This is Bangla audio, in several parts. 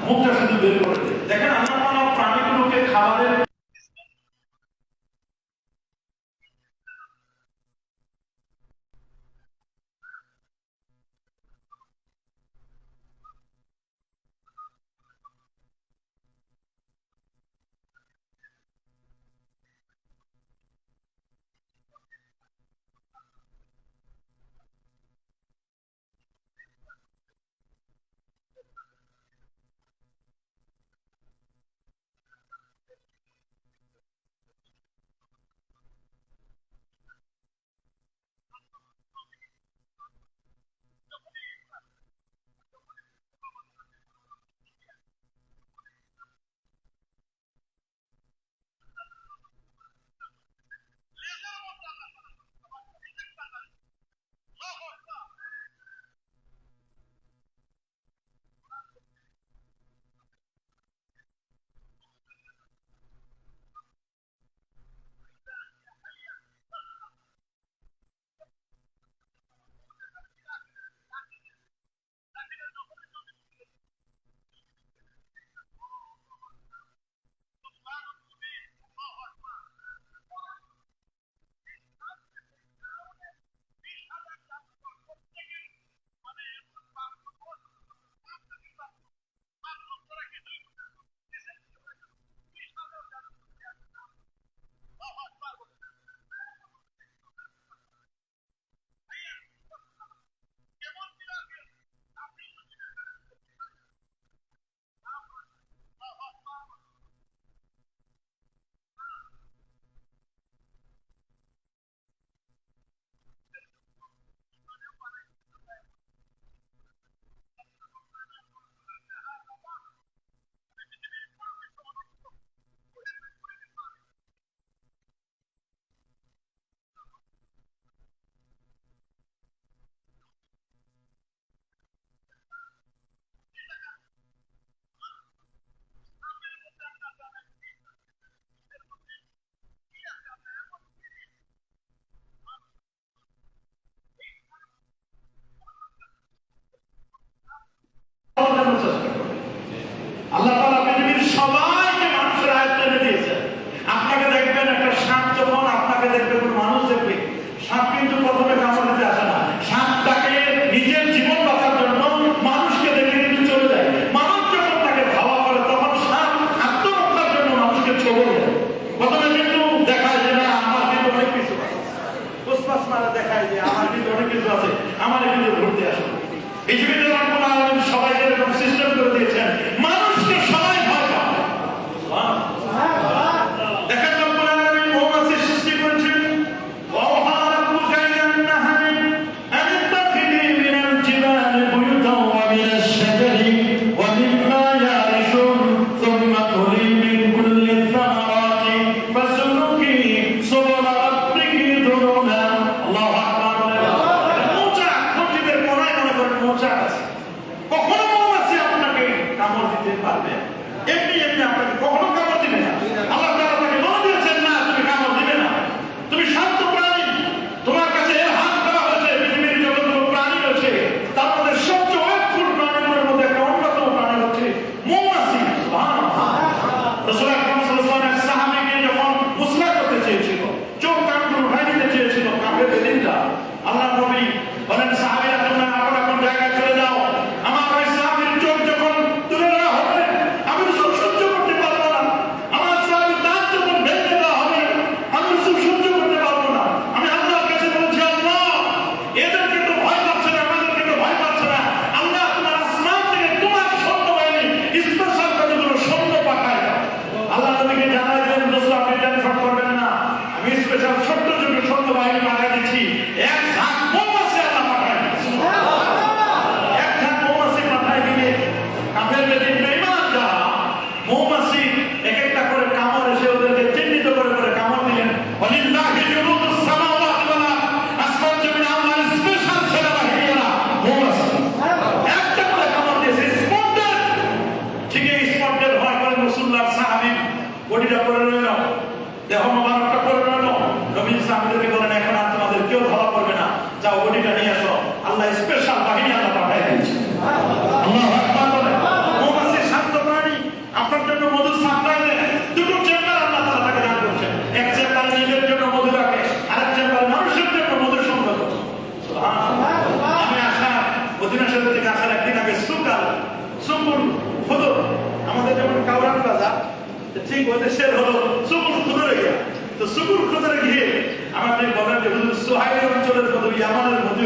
মুখটা শুধু বের করে দেয়। দেখেন আল্লাহ তাআলা প্রাণীগুলোকে খাবারের আল্লাহ তাআলা পৃথিবীর সবাইকে মানুষের আয়ত্তে এনে দিয়েছেন। আপনাকে দেখবেন একটা সাপ, যখন আপনাকে দেখবে কোনো মানুষ দেখবে, সাপ কিন্তু প্রথমে কামড় দিতে আসে না। সাপটাকে নিজের জীবন বাঁচার জন্য মানুষকে দেখে কিন্তু চলে যায়। মানুষ যখন তাকে ধাওয়া করে তখন সাপ আত্মরক্ষার জন্য মানুষকে ছোবল দেয়। প্রথমে কিন্তু দেখায় যে না আমার কিন্তু অনেক কিছু আছে, পোস্টাস মারা দেখায় যে আমার কিন্তু অনেক কিছু আছে, আমার কিন্তু ধরতে আসে। পৃথিবীতে রব্বুল আলামিন সবাইকে এরকম সিস্টেম করে দিয়েছেন, মানুষকে সবাই ভয় পায়। দেখেন রব্বুল আলামিন মৌমাছি সৃষ্টি করেছেন। ওয়াওহা রাব্বুকা ইলান নাহলি আন তাত্তাখিযি মিনাল জিবালি বুয়ুতান ওয়া মিনাশ শাজারি ওয়া মিম্মা ইয়ারিশুন সুম্মা কুলি মিন কুল্লি সামারাতি ফাসলুকি সুবুলা রাব্বিকি দুরুনা। আল্লাহু আকবার। মোচা নদীর কোনায় মনে করেন মোচা আছে, কখনো মৌমাছি আপনাকে কামড় দিতে পারবে? এমনি এমনি আপনাকে কখনো কামড় দিবে না। আল্লাহ তাআলা তাকে বলে দিয়েছেন না তুমি কামড় দিবে না, তুমি শান্ত প্রাণী, তোমার কাছে এর হাত দেওয়া হয়েছে। পৃথিবীর যতগুলো প্রাণী রয়েছে তার মধ্যে সবচেয়ে ওয়েটফুল প্রাণীগুলোর মধ্যে একটা অন্যতম প্রাণী হচ্ছে মৌমাছি। সুবহানাল্লাহ। রাসূল আকরাম সাল্লাল্লাহু আলাইহি ওয়াসাল্লাম এক সাহাবীকে যখন মুসলা করতে চেয়েছিল, চোখ কানগুলো উঠাই দিতে চেয়েছিল, কাফের দিনটা, আল্লাহ নবী বলেন সাহাবীরা তোমরা আপন আপন জায়গায় চলে যাও। আমার ওই সাহাবীর চোখ যখন তুলে নেওয়া হবে আমি রাসূল সহ্য করতে পারবো না। আমার সাহাবীর দাঁত যখন ভেঙে দেওয়া হবে আমি রাসূল সহ্য করতে পারবো না। আমি আল্লাহর কাছে বলছি, আল্লাহ এদেরকে তো ভয় পাচ্ছে না, আমাদেরকে তো ভয় পাচ্ছে না। আল্লাহ তোমার আসমান থেকে তোমার সৈন্য বাহিনী স্পেশাল কতগুলো সৈন্য পাঠায় দাও। আল্লাহ নবীকে জানাই দেন রাসূল আপনি টেনশন করবেন না, আমি স্পেশাল ছোট্ট ছোট্ট সৈন্য বাহিনী পাঠিয়ে দিচ্ছি। এক ঝাঁক মৌমাছি আল্লাহ পাঠায় দিচ্ছে। এক ঝাঁক মৌমাছি পাঠায় দিলে কাফের বেদিন বেঈমান যারা মৌমাছি এক একটা করে কামড় এসে ওদেরকে চিহ্নিত করে করে কামড় দিলেন। ওয়ালিল্লাহি জুনুদুস সামাওয়াতি ওয়াল আরদ। আসমান জমিন আল্লাহর স্পেশাল সেনাবাহিনী এরা মৌমাছি। একটা করে কামড় দিয়েছে স্পটের, ঠিক এই স্পটের ভয় করে রাসূলুল্লাহ সাহাবী বডিটা পড়ে রইল, দেহ মোবারকটা পড়ে রইল। নবী সাহাবীদেরকে বলেন এখন আর তোমাদের কেউ ধরা পড়বে না, যাও বডিটা নিয়ে আসো। আল্লাহ স্পেশাল বাহিনী আল্লাহ পাঠিয়ে দিয়েছে। আল্লাহু আকবার। মৌমাছি শান্ত ঠিক ওই দেশের হলো সুকুর খুদরে গিয়া। তো সুকুর খুদরে গিয়ে আমাদের বলেন যে হুজুর সোহাইল অঞ্চলের মধু ইয়ামানের মধু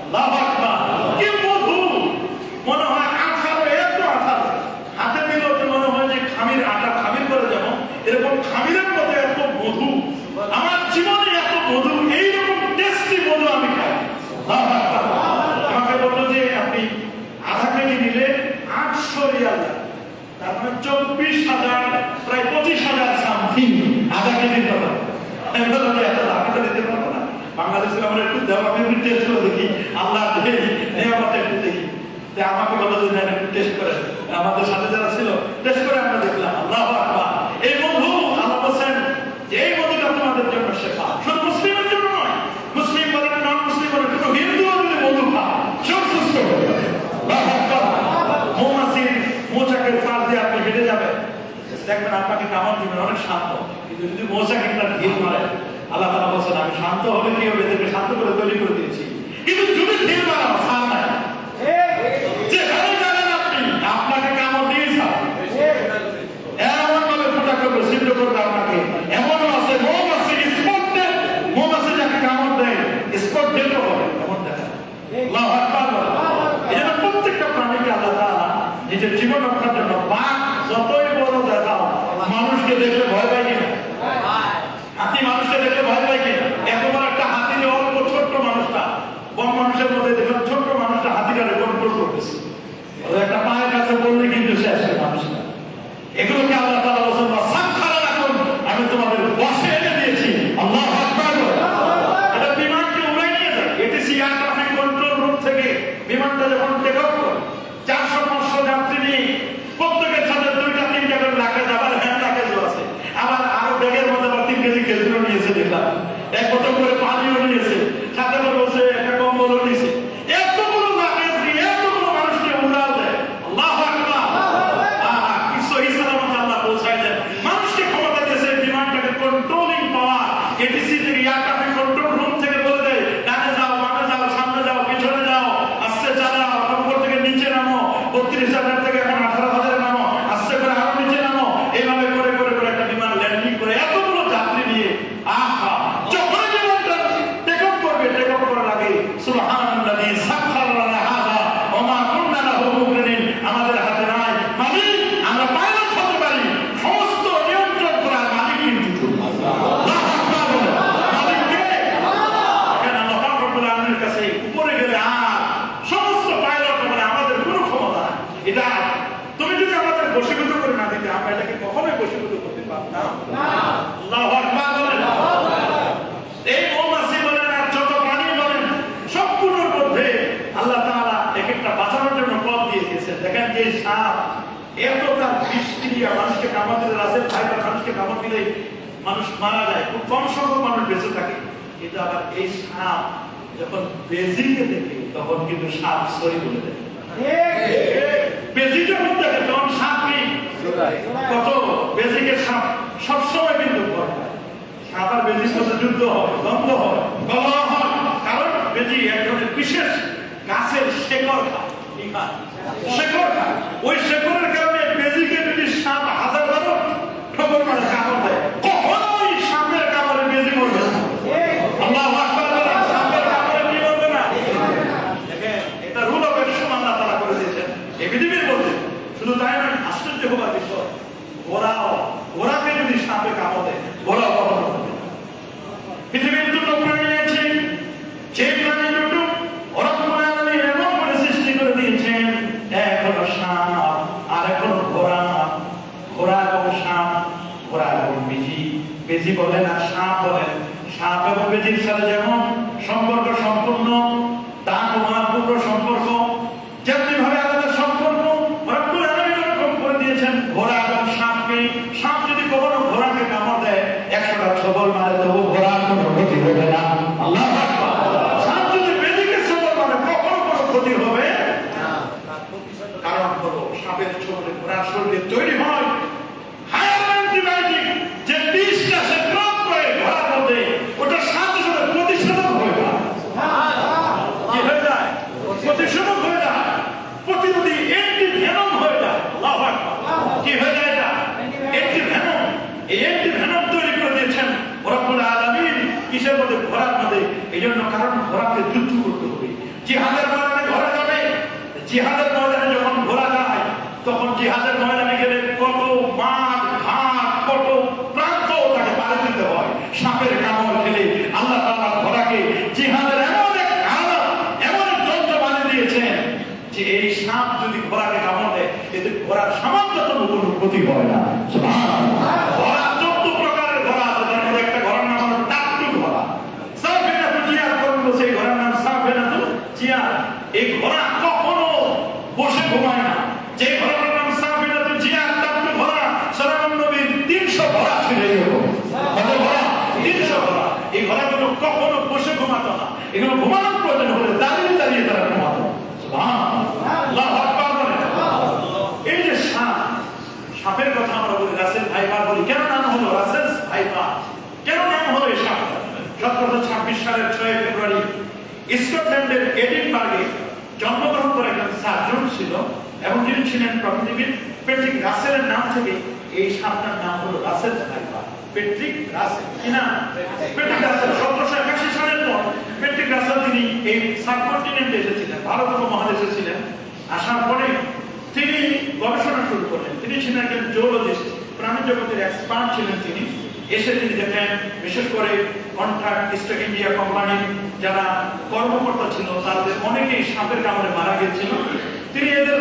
আল্লাহু আকবার, কি মধু! মনে হয় আঠারো, এত আঠারো, হাতে দিলেও মনে হয় যে খামির আটা, খামির করে যেমন এরকম খামিরের মতো এত মধু। আমার জীবনে এত মধু, এইরকম টেস্টি মধু আমি খাই। আল্লাহু আকবার। আমাকে বললো যে আপনি আধা কেজি নিলে 800 রিয়াল, তার মানে 24,000, প্রায় 25,000 সামথিং আধা কেজির কথা। আমি বললাম যে এত দাম তো দিতে পারবো না, বাংলাদেশের আমরা একটু দেওয়া, আমি একটু টেস্ট করে দেখি, আল্লাহ নেওয়াটা একটু দেখি। আমাকে বললো যে না একটু টেস্ট করে, আমাদের সাথে যারা ছিল টেস্ট করে আমরা দেখলাম। আল্লাহু আকবার। এই মধু আল্লাহ বলেন যে এই মধুটা তোমাদের জন্য শেফা, শুধু মুসলিমের জন্য নয়, মুসলিম বলেন নন মুসলিম বলেন, কোনো হিন্দুও যদি মধু খায় সব সুস্থ হয়ে যাবে। আল্লাহু আকবার। মৌমাছির মৌচাকের পাশ দিয়ে আপনি হেঁটে যাবেন, দেখবেন আপনাকে কামড় দিবেন, অনেক শান্ত। কিন্তু যদি মৌচাকেরটা ঢিল মারে, আল্লাহ তাআলা বলেন আমি শান্ত হলে কি হবে, এদেরকে শান্ত করে তৈরি করে দিয়েছি। কিন্তু যদি ঢিল মারা ছাড় নাই, যেখানে যাবেন আপনি, আপনাকে কামড় দিয়ে ছাড় এমন ভাবে ফোটা করবে, সিদ্ধ করবে আপনাকে। এমনও আছে মৌমাছি স্পটে, মৌমাছি যাকে কামড় দেয় স্পট ডেট হবে, এমন দেখা। আল্লাহু আকবার। এই জন্য প্রত্যেকটা প্রাণীকে আল্লাহ তাআলা নিজের জীবন রক্ষার জন্য, বাঘ যতই বড় দেখাও, মানুষকে দেখলে ভয় পায় কিনা? হাতি মানুষকে দেখলে ভয় পায় কিনা? এত বড় একটা হাতি, অল্প ছোট্ট মানুষটা, বড় মানুষের মধ্যে দেখলাম ছোট্ট মানুষটা হাতিটারে কন্ট্রোল করতেছে। একটা পায়ের কাছে বললে কিন্তু শেষ মানুষটা। এগুলোকে আল্লাহ তাআলা বলেন সাখারা লাকুম, আমি তোমাদের বশে এনে দিয়েছি। আল্লাহু আকবার। এটা বিমানকে উড়াই নিয়ে যায়। ATC air traffic control room থেকে বিমানটা যখন টেক অফ করে 400-500 যাত্রী নিয়ে প্রত্যেকের সাথে 2-3 করে লাগেজ, আবার হ্যান্ড লাগেজও আছে, আবার আরো ব্যাগের মধ্যে 3 কেজি খেজুরও নিয়েছে দেখলাম, এক বোতল করে পানিও নিয়েছে, সাথে করে বসে একটা কম্বলও নিয়েছে। এতগুলো লাগেজ নিয়ে এতগুলো মানুষকে উড়াল দেয়। আল্লাহু আকবার। কি সহি সালামত আল্লাহ পৌঁছায় দেন। মানুষকে ক্ষমতা দিয়েছে বিমানটাকে কন্ট্রোলিং পাওয়ার। এটিসি থেকে এয়ার ট্রাফিক কন্ট্রোল রুম থেকে বলে দেয় ডানে যাও, বামে যাও, সামনে যাও, পিছনে যাও, আস্তে চালাও, উপর থেকে নিচে নামো, 32,000 থেকে এখন 18,000 নামো, আস্তে করে আরো নিচে নামো। এইভাবে করে করে করে একটা বিমান ল্যান্ডিং করে এতগুলো যাত্রী নিয়ে, আহা, যখন বিমানটা টেক অফ করবে, টেক অফ করার আগে সুবহানাল্লাযী সাখারা লানা হাযা ওয়া মা কুননা লাহু মুকরিনিন, আমাদের হাতে নাই মালিক, আমরা পাইলট হতে পারি, সমস্ত নিয়ন্ত্রণ করার মালিক কিন্তু তুমি। আল্লাহু আকবার। মালিক কে? কেন আল্লাহ রাব্বুল আলামিনের কাছে উপরে গেলে আর সমস্ত পাইলট মানে আমাদের কোনো ক্ষমতা নাই। এটা তুমি যদি আমাদের বশীভূত করে না দিতে, আমরা এটাকে কখনোই বশীভূত করতে পারতাম না। আল্লাহু আকবার বলেন। এই মৌমাছি বলেন আর যত প্রাণী বলেন, সবগুলোর মধ্যে আল্লাহ তাআলা এক একটা বাঁচানোর জন্য পথ দিয়ে দিয়েছেন। দেখেন যে সাপ এতটা বিষক্রিয়া, মানুষকে কামড় দিলে, রাসেল ফাইবার মানুষকে কামড় দিলে মানুষ মারা যায়, খুব কম সংখ্যক মানুষ বেঁচে থাকে। কিন্তু আবার এই সাপ যখন বেজিকে দেখে তখন কিন্তু সাপ সরি বলে দেয়। বেজিটা মধ্যে যখন সাপ নেই, কত বেজিকে সাপ সবসময় কিন্তু ভয় পায়। সাপ আর বেজির মধ্যে যুদ্ধ হয়, দ্বন্দ্ব হয়, কলহ হয়, কারণ বেজি এক ধরনের বিশেষ গাছের শেকড় খায়। কি খায়? শেকড় খায়। ওই শেকড়ের কারণে বেজিকে যদি সাপ 1000 ঠোকর মারে, কামড় দেয়, কখনোই সাপের কামড়ে বেজি মরবে না। আল্লাহু আকবার। সাপের কামড়ে কি মরবে না? দেখেন, এটা রুল অফ অ্যাকশন আল্লাহ তাআলা করে দিয়েছেন এই পৃথিবীর মধ্যে। শুধু তাই নয়, আশ্চর্য হবার বিষয়, ঘোড়াকে যদি সাপে কামড় দেয়, ঘোড়াও কখনো মরবে না। পৃথিবীর দুটো প্রাণী আছে, যে প্রাণী দুটো রব্বুল আলামিন এমন করে সৃষ্টি করে দিয়েছেন, এক হলো সাপ আর এক হলো ঘোড়া। ঘোড়া এবং সাপ, ঘোড়া এবং বেজি, বেজি বলেন আর সাপ বলেন। সাপ এবং বেজির সাথে যেমন সম্পর্ক সম্পূর্ণ, দাঁত ও মারপূর্ণ সম্পর্ক, যেমনি ভাবে আমাদের সম্পর্ক রব্বুল আলামিন এরকম করে দিয়েছেন ঘোড়া এবং সাপকে। সাপ যদি কখনো ঘোড়াকে কামড় দেয়, 100টা ছবল মারে, তবু ঘোড়ার কোনো ক্ষতি হবে না। আল্লাহু আকবার। সাপ যদি বেজিকে ছবল মারে, কখনো কোনো ক্ষতি হবে না। কারণ হলো সাপের ছোবলে ঘোড়ার শরীরে তৈরি হয় হায়ার অ্যান্টিবায়োটিক, যে বিষটা সে প্রয়োগ করে ঘোড়ার মধ্যে, ওটা সাথে সাথে প্রতিষেধক হয়ে যায়। কি হয়ে যায়? প্রতিষেধক হয়ে যায়, প্রতিরোধী অ্যান্টিভেনম হয়ে যায়। আল্লাহু আকবার। কি হয়ে যায়? এটা অ্যান্টিভেনম এই জন্য, কারণ ঘোড়াকে যুদ্ধ করতে হবে। জিহাদের ময়দানে ঘোড়া যাবে, জিহাদের ময়দানে যখন ঘোড়া যায় তখন জিহাদের ময়দানে গেলে কত মাঠ ঘাট, কত প্রান্ত তাকে পাড়ি দিতে হয়। সাপের কামড় খেলে আল্লাহ তাআলা ঘোড়াকে জিহাদের এমন এক আলাদা এমন এক যন্ত্র বানিয়ে দিয়েছেন যে এই সাপ যদি ঘোড়াকে কামড় দেয় এতে ঘোড়ার সামান্যতম কোনো ক্ষতি হয় না। সুবহানাল্লাহ। ঘোড়া 14 প্রকারের ঘোড়া আছে, তার মধ্যে একটা ঘোড়ার নাম হলো টাকটু ঘোড়া। সাফিনাতুল জিয়াদ পর্যন্ত সেই ঘোড়ার নাম সাফিনাতুল জিয়াদ। এই ঘোড়া কখনো বসে ঘুমায় না। যে ঘোড়ার নাম সাফিনাতুল জিয়াদ, টাকটু ঘোড়া, সালাম নবীর 300 ঘোড়া ছিল। কত ঘোড়া? 300 ঘোড়া। এই ঘোড়াগুলো কখনো বসে ঘুমাতো না, এগুলো ঘুমানোর প্রয়োজন হলে দাঁড়িয়ে দাঁড়িয়ে তারা ঘুমাতো। আল্লাহু আকবার বলেন। এই যে সাপের কথা আমরা বলি, রাসেল ভাইপা বলি, কেন নাম হলো রাসেল ভাইপা? কেন নাম হলো এই সাপ? 1726 সালের 6 ফেব্রুয়ারি স্কটল্যান্ডের এডিনবার্গে জন্মগ্রহণ করে একজন সার্জন ছিল এবং তিনি ছিলেন প্রকৃতিবিদ প্যাট্রিক রাসেলের নাম থেকে এই সাপটার নাম হলো রাসেল ভাইপা। প্যাট্রিক রাসেল, কি নাম? প্যাট্রিক রাসেল। 1781 সালের পর প্যাট্রিক রাসেল তিনি এই সাবকন্টিনেন্টে এসেছিলেন, ভারত উপমহাদেশে ছিলেন। আসার পরে তিনি গবেষণা শুরু করলেন। তিনি ছিলেন একজন জুওলজিস্ট, প্রাণী জগতের এক্সপার্ট ছিলেন তিনি। এসে তিনি দেখেন বিশেষ করে কন্ট্রাক্ট ইস্ট ইন্ডিয়া কোম্পানির যারা কর্মকর্তা ছিল তাদের অনেকেই সাপের কামড়ে মারা গিয়েছিল। তিনি এদের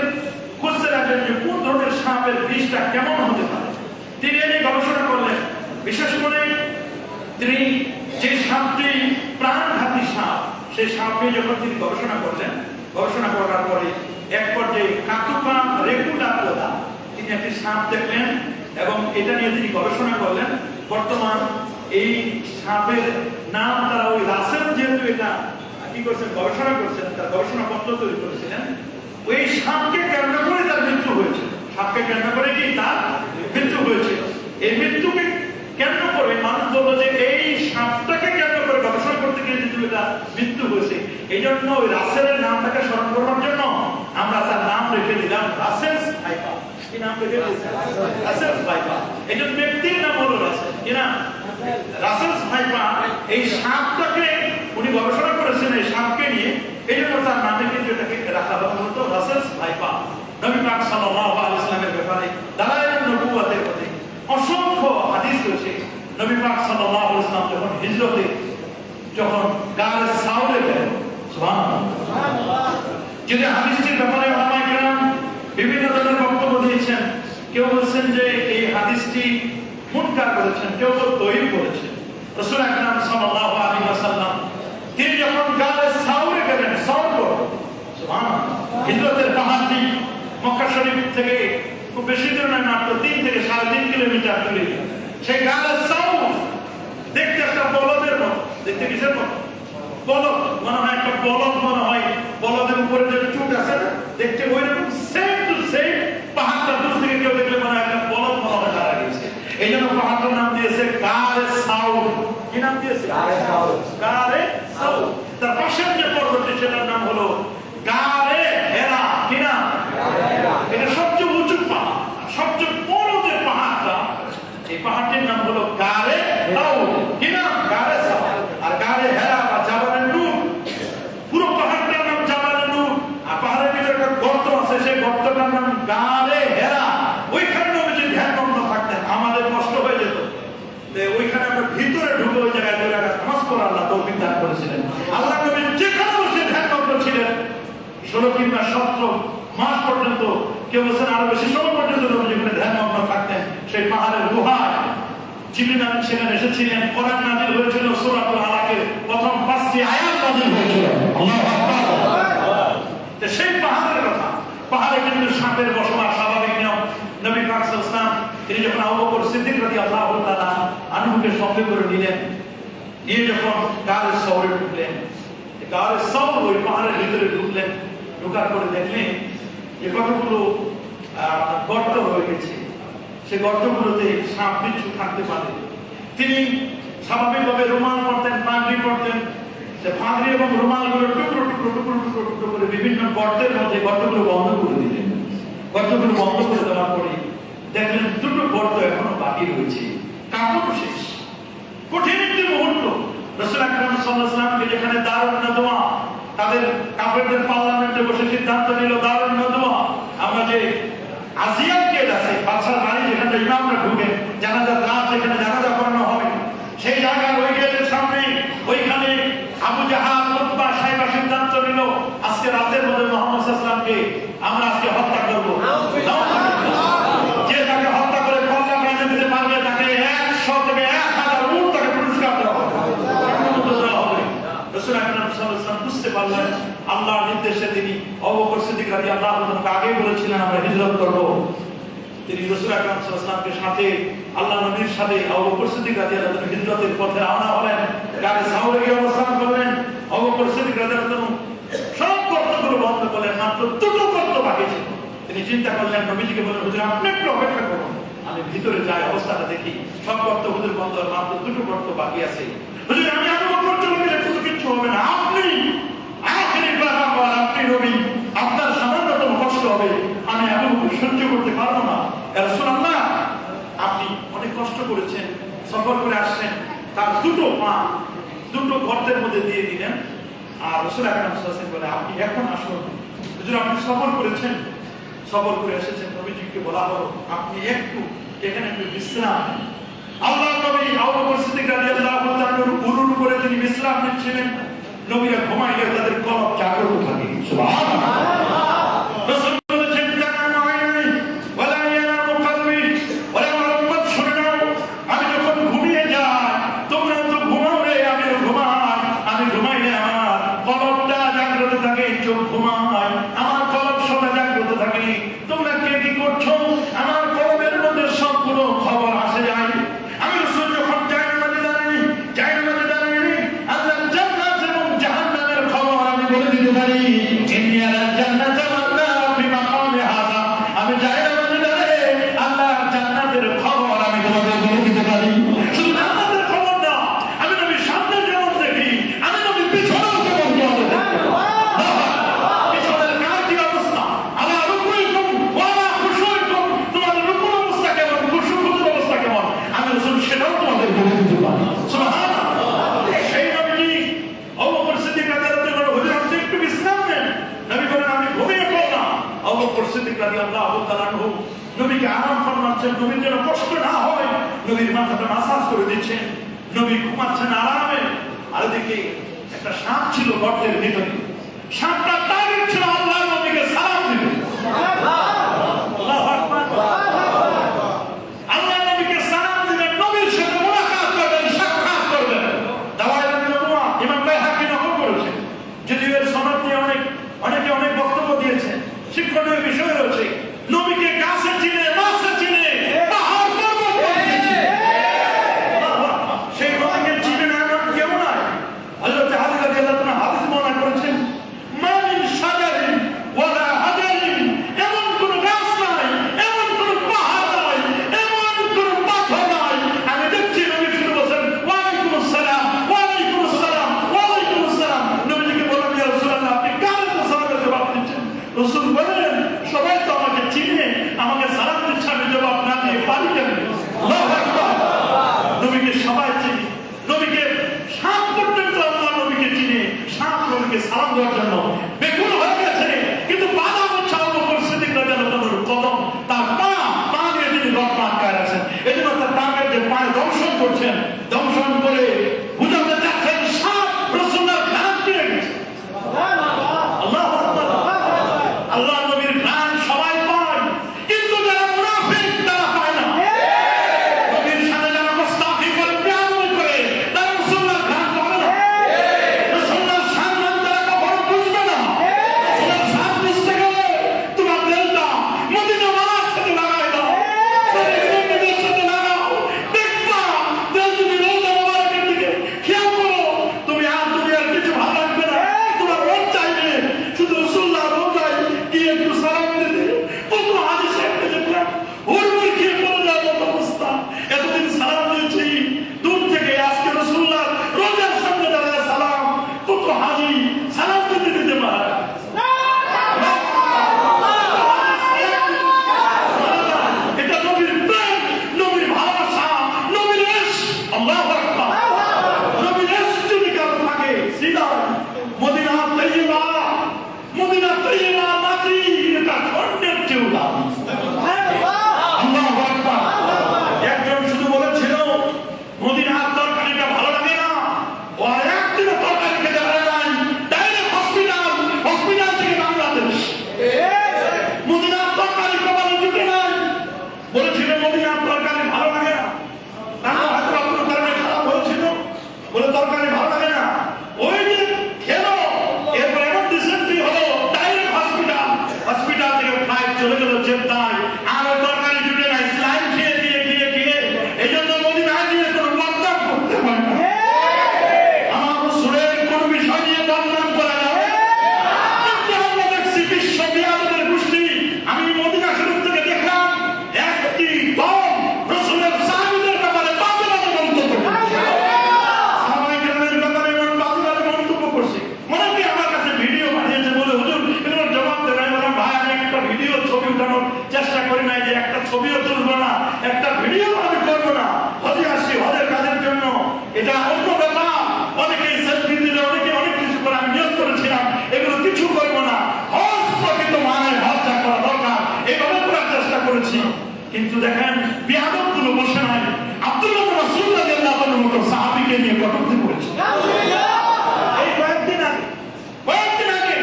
খুঁজতে লাগলেন যে কোন ধরনের সাপের বিষটা কেমন হতে পারে। তিনি এ নিয়ে গবেষণা করলেন। বিশেষ করে তিনি যে সাপটি প্রাণঘাতী সাপ, সেই সাপ নিয়ে যখন তিনি গবেষণা করলেন, গবেষণা করার পরে এক পর্যায়ে কাতুপা রেকুলাপোদা তিনি একটি সাপ দেখলেন এবং এটা নিয়ে তিনি গবেষণা করলেন। বর্তমান এই সাপের নাম তারা ওই রাসেল, যেহেতু এটা কি করছেন, গবেষণা করছেন, তার গবেষণা পত্র তৈরি করেছিলেন। ওই সাপকে কেন্দ্র করে তার মৃত্যু হয়েছে। সাপকে কেন্দ্র করে কি তার মৃত্যু হয়েছিল। এই মৃত্যুকে কেন্দ্র করে মানুষ বলল যে এই সাপটাকে কেন্দ্র করে গবেষণা করতে গিয়ে যেহেতু এটা মৃত্যু হয়েছে, এই জন্য ওই রাসেলের নামটাকে স্মরণ করার জন্য আমরা তার নাম রেখে দিলাম রাসেল ভাইপা। কি নাম রেখে দিয়েছে? রাসেল ভাইপা। একজন ব্যক্তির নাম হলো রাসেল, কি নাম? রাসেল ভাইপা। এই সাপটাকে উনি গবেষণা করেছেন এই সাপকে নিয়ে, এই জন্য তার নামে কিন্তু এটাকে রাখা হলো রাসেল ভাইপা। নবী পাক সাল্লাল্লাহু আলাইহি ওয়াসাল্লামের ব্যাপারে দালাইলুন নবুওয়াতের মধ্যে অসংখ্য হাদিস রয়েছে। নবী পাক সাল্লাল্লাহু আলাইহি ওয়াসাল্লাম যখন হিজরতে যখন গার সাউরে গেলেন, সুবহানাল্লাহ, যদি হাদিসটির ব্যাপারে ওলামায়ে কেরাম বিভিন্ন ধরনের বক্তব্য দিয়েছেন। কেউ বলছেন যে এই হাদিসটি মুনকার করেছেন, কেউ দঈফ করেছেন। রাসূল আকরাম সাল্লাল্লাহু আলাইহি ওয়াসাল্লাম তিনি যখন গার সাউরে গেলেন, সাউর, সুবহানাল্লাহ, হিজরতের পাহাড়টি মক্কা শরীফ থেকে খুব বেশি দূরে নয়, মাত্র 3 থেকে 3.5 কিলোমিটার দূরে। সেই গার সাউর দেখতে একটা বলদের মতো, দেখতে কিসের মতো? বলদ মনে হয়, একটা বলদ মনে হয়। বলদের উপরে যে চুট আছে না, দেখতে ওইরকম সেম টু সেম। পাহাড়টা দূর থেকে কেউ দেখলে মনে হয় একটা বলদ মনে হয় দাঁড়া গেছে। এই জন্য পাহাড়টার নাম দিয়েছে গারে সাউর। কি নাম দিয়েছে? গারে সাউর। গারে সাউর। তার পাশের যে পর্বতটি সেটার নাম হলো গারে হেরা। কি নাম? এটা সবচেয়ে উঁচু পাহাড়, সবচেয়ে বড় যে পাহাড়টা, এই পাহাড়টির নাম হলো গারে সাউর। কি নাম? গারে সাউর। আর গারে হেরা বা জাবালে নূর, পুরো পাহাড়টার নাম জাবালে নূর। আর পাহাড়ের ভিতরে একটা গর্ত আছে, সেই গর্তটার নাম গারে হেরা। ওইখানে নবীজি ধ্যানমগ্ন থাকতেন, আমাদের কষ্ট হয়ে যেত। ওইখানে আমরা ভিতরে ঢুকে ওই জায়গায় নামাজ পড়া আল্লাহ তৌফিক দান করেছিলেন। আল্লাহ নবী যেখানে বসে ধ্যানমগ্ন ছিলেন 16 কিংবা 17 মাস পর্যন্ত, কেউ বলছেন আরো বেশি সময় পর্যন্ত নবী যেখানে ধ্যানমগ্ন থাকতেন সেই পাহাড়ের গুহায়। জিবরিল আমিন সেখানে এসেছিলেন। কোরআন নাযিল হয়েছিল, সূরাতুল আলাকের প্রথম 5টি আয়াত নাযিল হয়েছিল। আল্লাহু আকবার। সেই পাহাড়ের কথা, পাহাড়ে কিন্তু সাপের বসবাস স্বাভাবিক নিয়ম। নবী পাক সাল্লাল্লাহু আলাইহি ওয়াসাল্লাম তিনি যখন আবু বকর সিদ্দিক রাদিয়াল্লাহু তাআলা আনহুকে সঙ্গে করে নিলেন, নিয়ে যখন গারে সাউরে ঢুকলেন, গারে সাউর ওই পাহাড়ের ভিতরে ঢুকলেন। ঢোকার পরে দেখলেন যে কতগুলো গর্ত হয়ে গেছে, সেই গর্তগুলোতে সাপ বিচ্ছু থাকতে পারে। তিনি স্বাভাবিকভাবে রুমাল পরতেন, পাগড়ি পরতেন। সে পাগড়ি এবং রুমালগুলো টুকরো টুকরো টুকরো টুকরো টুকরো করে বিভিন্ন গর্তের মধ্যে গর্তগুলো বন্ধ করে দিলেন। গর্তগুলো বন্ধ করে দেওয়ার পরে দেখলেন দুটো গর্ত এখনো বাকি রয়েছে। কাপড় শেষ, কঠিন একটি মুহূর্ত। রাসূল আকরাম সাল্লাল্লাহু আলাইহি ওয়াসাল্লামকে যেখানে দারুন নাদওয়া তাদের কাফেরদের পার্লামেন্টে বসে সিদ্ধান্ত নিল দারুন নাদওয়া আমরা যে আজিয়ান গেট আছে বাদশার বাড়ি যেখানে ইমামরা ঢুকে জানাজার রাত যেখানে জানাজা পড়ানো হবে সেই জায়গার ওই গেটের সামনে ওইখানে আবু জাহাল উতবা সাহেবা সিদ্ধান্ত নিল আজকে রাতের মধ্যে মুহাম্মদ সাল্লাল্লাহু আলাইহি ওয়াসাল্লামকে আমরা আজকে হত্যা করব। যে তাকে হত্যা করে কল্লা বেঁধে দিতে পারবে তাকে 100 থেকে 1000 উট তাকে পুরস্কার দেওয়া হবে। রাসূল আকরাম সাল্লাল্লাহু আলাইহি ওয়াসাল্লাম বুঝতে পারলেন আল্লাহর নির্দেশে তিনি আবু বকর সিদ্দিক রাদিয়াল্লাহু আনহু আগে বলেছিলেন আমরা হিজরত করব। তিনি রাসূল আকরাম সাল্লাল্লাহু আলাইহি ওয়াসাল্লামের সাথে আল্লাহ নবীর সাথে আবু বকর সিদ্দিক রাদিয়াল্লাহু আনহু হিজরতের পথে রওনা হলেন। গাড়ি সাউরে গিয়ে অবস্থান করলেন। আবু বকর সিদ্দিক রাদিয়াল্লাহু আনহু সব কর্তব্য বন্ধ করলেন, মাত্র দুটো কর্তব্য বাকি ছিল। তিনি চিন্তা করলেন নবীজিকে বললেন হুজুর আপনি একটু অপেক্ষা করুন, আমি ভিতরে যাই অবস্থাটা দেখি। সব কর্তব্য হুজুর বন্ধ, মাত্র দুটো কর্তব্য বাকি আছে। হুজুর আমি আবু বকর চলে গেলে শুধু কিছু হবে না, আপনি আখেরি পয়গম্বর, আপনি নবী, আপনার সামান্যতম কষ্ট হবে আমি আবু বকর সহ্য করতে পারবো না। ইয়া রাসূলুল্লাহ আপনি অনেক কষ্ট করেছেন, সফর করে আসছেন, তার দুটো পা দুটো গর্তের মধ্যে দিয়ে দিলেন। আর রাসূল আকরাম সাল্লাল্লাহু আলাইহি ওয়াসাল্লাম বলে আপনি এখন আসুন। হুজুর আপনি সফর করেছেন, সফর করে এসেছেন, নবীজিকে বলা হলো আপনি একটু এখানে একটু বিশ্রাম নিন। আল্লাহর নবী আবু বকর সিদ্দিক রাদিয়াল্লাহু তাআলার উরুর করে তিনি বিশ্রাম নিচ্ছিলেন। নবীরা ঘুমাইলে তাদের কলব জাগ্রত থাকে। সুবহানাল্লাহ। রাসূল বলেছেন জান্নাতু আইনি ওয়ালা ইয়ানামু কলবি ওয়ালা মুহাম্মদ শুনে নাও আমি যখন ঘুমিয়ে যাই তোমরা তো ঘুমাও রে, আমিও ঘুমাই। আমি ঘুমাইলে আমার কলবটা জাগ্রত থাকে, চোখ ঘুমায় আমার কলব সদা জাগ্রত থাকে। তোমরা কে কি করছো আমার কলবের মধ্যে সবগুলো খবর আসে যায়। আমি রাসূল যখন জান্নাতে দাঁড়াই আল্লাহ জান্নাত এবং জাহান্নামের খবর আমি বলে দিতে পারি। ইন্নিয়াল জান্নাত ওয়ান নার ফি মাকামি হাযা, আমি জান্নাতে দাঁড়াই আল্লাহর জান্নাতের খবর আমি তোমাদের বলে দিতে পারি। শুধু জান্নাতের খবর না, আমি নবী সামনে যেমন দেখি আমি নবী পিছনেও তেমন দেখি। পিছনের কার কি অবস্থা, আলা রুকুইকুম ওয়া আলা খুশুইকুম, তোমাদের রুকুর অবস্থা কেমন, খুশুর অবস্থা কেমন, আমি রাসূল সেটাও তোমাদের বলে দিতে পারি। সুবহানাল্লাহ। সেই নবীজি আবু বকর সিদ্দিক রাদিয়াল্লাহু আনহু হুজুর আপনি একটু বিশ্রাম নেন। নবী বলেন আমি ঘুমিয়ে পড়লাম। আবু বকর সিদ্দিক রাদিয়াল্লাহু তাআলা আনহু নবীকে আরাম ফরমাচ্ছেন, নবীর যেন কষ্ট না হয়, নবীর মাথাটা মাসাজ করে দিচ্ছেন। নবী ঘুমাচ্ছেন আরামে। আর এদিকে একটা সাপ ছিল গর্তের ভিতরে। সাপটা টার্গেট ছিল আল্লাহর নবীকে সালাম দিবে। আল্লাহু আকবার। আল্লাহর নবীকে সালাম দিবেন, নবীর সাথে মুলাকাত করবেন, সাক্ষাৎ করবেন। দাওয়ায়ে নবুওয়া ইমাম বাইহাকী নকল করেছেন। যদিও এর সনদ নিয়ে অনেকে অনেক বক্তব্য দিয়েছেন, শিক্ষণীয় বিষয় রয়েছে। নবীকে গাছে চিনে, মাছে চিনে, পাহাড় পর্বত চিনে। সেই নবীকে চিনে না এমন কেউ নাই। হযরত আলী রাদিয়াল্লাহু আনহু হাদিস বর্ণনা করেছেন মা মিন শাজারিন ওয়ালা হাজারিন, এমন কোন গাছ নাই, এমন কোন পাহাড় নাই, এমন কোন পাথর নাই। আমি দেখছি নবী শুধু বলেন ওয়া আলাইকুমুস সালাম, ওয়া আলাইকুমুস সালাম, ওয়া আলাইকুমুস সালাম। নবীজিকে বললেন ইয়া রাসূলুল্লাহ আপনি কার সালামের জবাব দিচ্ছেন? রাসূল বলেন সবাই তো আমাকে চিনে, আমাকে সালাম দিচ্ছে, আমি জবাব না দিয়ে পারি কেন? আল্লাহু আকবার। নবীকে সবাই চিনে, নবীকে সাপ পর্যন্ত আল্লাহ নবীকে চিনে। সাপ নবীকে সালাম দেওয়ার জন্য বেকুল হয়ে গেছে, কিন্তু বাধা হচ্ছে আবু বকর সিদ্দিক রাদিয়াল্লাহু আনহুর কদম, তার পা দিয়ে তিনি রক্ত আটকায় রাখছেন। এজন্য তার টার্গেটে পায়ে দংশন করছেন, দংশন করে বুঝাতে চাচ্ছেন সাপ রাসূলের ঘাম দিয়ে গেছে। আল্লাহু আকবার। আল্লাহ নবীর ঘ্রাণ সবাই পায়, কিন্তু যারা মুনাফিক তারা পায় না। নবীর সাথে যারা মুস্তাফি করে, বেয়াদবি করে, তারা রাসূলের ঘ্রাণ পাবে না। রাসূলের সম্মান তারা কখনো বুঝবে না। রাসূলের সাথ বুঝতে গেলে তোমার দিলটা মদিনাওয়ালার সাথে লাগাই দাও, নবীর সাথে লাগাও, দেখবা দিল যদি দেখেন বিয়াদবগুলো বসে নাই আব্দুল্লাহ ইবনে মাসউদ রাদিয়াল্লাহু আনহু মতো সাহাবীকে নিয়ে কটূক্তি করেছে। এই কয়েকদিন আগে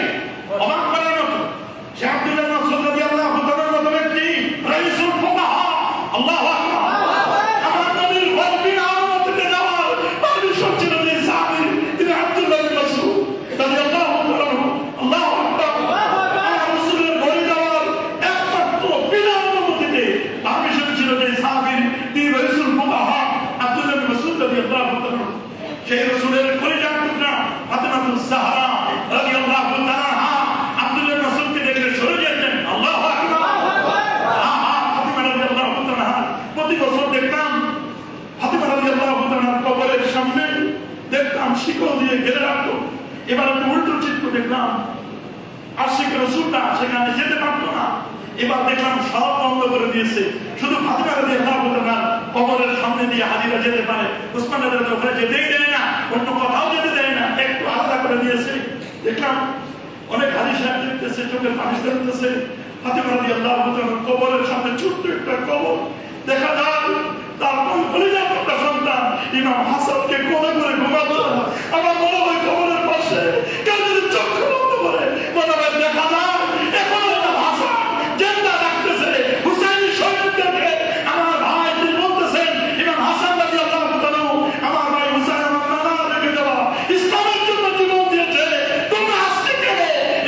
অবাক করার মতো সে আব্দুল্লাহ ইবনে মাসউদ রাদিয়াল্লাহু আনহুর মতো ব্যক্তি রাইসুল ফুকাহা আল্লাহু আকবার আমার নবীর গর্বিন আমতে যাওয়ার পারমিশন ছিল যে সাহাবী তিনি আব্দুল্লাহ ইবনে মাসউদ রাদিয়াল্লাহু আনহু আল্লাহু আকবার রাসূলের ঘরে যাওয়ার একমাত্র বিনা অনুমতিতে পারমিশন ছিল যে সাহাবী তিনি রাইসুল ফুকাহা আব্দুল্লাহ ইবনে মাসউদ রাদিয়াল্লাহু আনহু সেই রাসূলের কলিজার টুকরা ফাতেমাতুজ জাহরা রাদিয়াল্লাহু তাআলা আব্দুল্লাহ ইবনে মাসউদকে দেখে সরে যেতেন। আল্লাহু আকবার ফাতেমা রাদিয়াল্লাহু তাআলা প্রতি বছর দেখতাম ফাতেমা রাদিয়াল্লাহু তাআলা কবরের সামনে দেখতাম শিকল দিয়ে ঘিরে রাখতো। এবার একটু উল্টো চিত্র দেখলাম আশিক রাসূলটা সেখানে যেতে পারতো না। এবার দেখলাম সব বন্ধ করে দিয়েছে, শুধু ফাতেমা রাদিয়াল্লাহু তাআলা কবরের সামনে দিয়ে হাজিরা যেতে পারে, উসমান রাদিয়াল্লাহু তাআলা যেতেই দেয় না, অন্য কোথাও যেতে দেয় না, একটু আলাদা করে দিয়েছে। দেখলাম অনেক হাদিস দেখতেছে চোখের পানি ফেলতেছে। ফাতেমা রাদিয়াল্লাহু তাআলা কবরের সামনে ছোট্ট একটা কবর দেখা যায়, তার কলিজার টুকরা সন্তান ইমাম হাসানকে কোলে করে ঘুমাতো। আমার মনে হয় কবরের পাশে কেউ যদি চোখ বন্ধ করে মনে হয় দেখা যায় এখন ইমাম হাসান জিন্দা ডাকতেছে হুসাইন শহীদদেরকে। আমার ভাই তিনি বলতেছেন ইমাম হাসান রাদিয়াল্লাহু তাআলা আমার ভাই হুসাইন আমার নানা রেখে যাওয়া ইসলামের জন্য জীবন দিয়েছে, তোমরা আজকে কেন